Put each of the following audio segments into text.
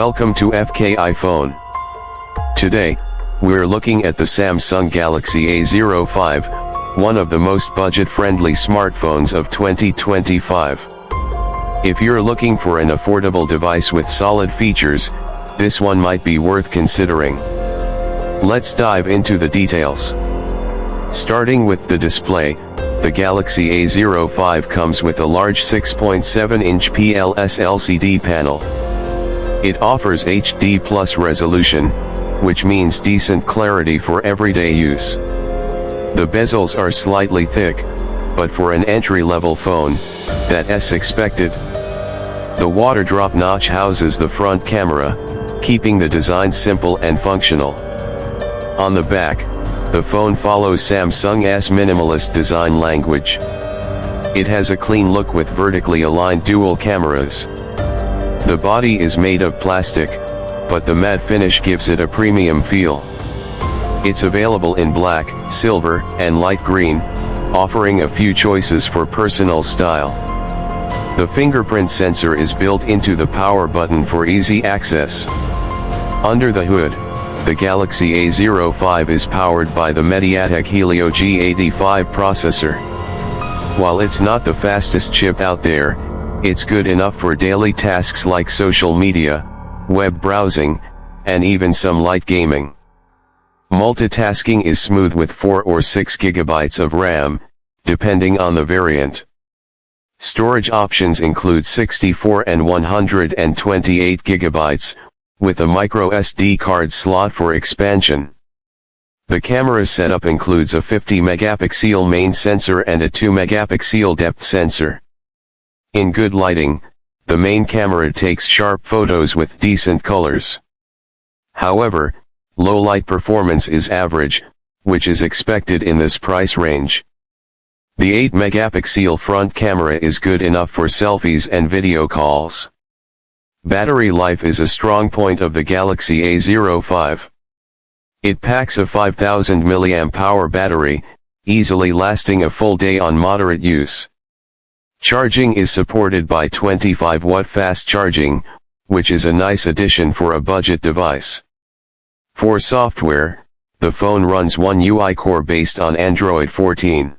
Welcome to FK iPhone. Today, we're looking at the Samsung Galaxy A05, one of the most budget-friendly smartphones of 2025. If you're looking for an affordable device with solid features, this one might be worth considering. Let's dive into the details. Starting with the display, the Galaxy A05 comes with a large 6.7-inch PLS LCD panel. It offers HD+ resolution, which means decent clarity for everyday use. The bezels are slightly thick, but for an entry-level phone, that's expected. The waterdrop notch houses the front camera, keeping the design simple and functional. On the back, the phone follows Samsung's minimalist design language. It has a clean look with vertically aligned dual cameras. The body is made of plastic, but the matte finish gives it a premium feel. It's available in black, silver, and light green, offering a few choices for personal style. The fingerprint sensor is built into the power button for easy access. Under the hood, the Galaxy A05 is powered by the MediaTek Helio G85 processor. While it's not the fastest chip out there, it's good enough for daily tasks like social media, web browsing, and even some light gaming. Multitasking is smooth with 4 or 6 GB of RAM, depending on the variant. Storage options include 64 and 128 GB, with a micro SD card slot for expansion. The camera setup includes a 50-megapixel main sensor and a 2-megapixel depth sensor. In good lighting, the main camera takes sharp photos with decent colors. However, low light performance is average, which is expected in this price range. The 8-megapixel front camera is good enough for selfies and video calls. Battery life is a strong point of the Galaxy A05. It packs a 5000 mAh battery, easily lasting a full day on moderate use. Charging is supported by 25-watt fast charging, which is a nice addition for a budget device. For software, the phone runs One UI Core based on Android 14.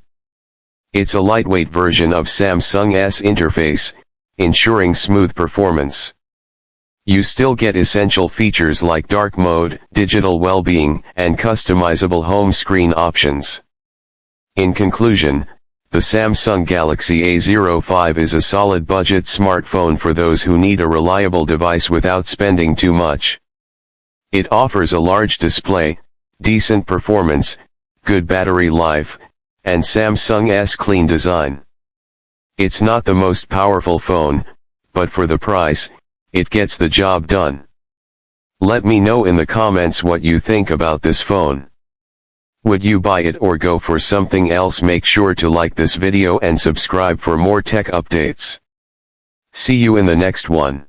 It's a lightweight version of Samsung's interface, ensuring smooth performance. You still get essential features like dark mode, digital well-being, and customizable home screen options. In conclusion, the Samsung Galaxy A05 is a solid budget smartphone for those who need a reliable device without spending too much. It offers a large display, decent performance, good battery life, and Samsung's clean design. It's not the most powerful phone, but for the price, it gets the job done. Let me know in the comments what you think about this phone. Would you buy it or go for something else? Make sure to like this video and subscribe for more tech updates. See you in the next one.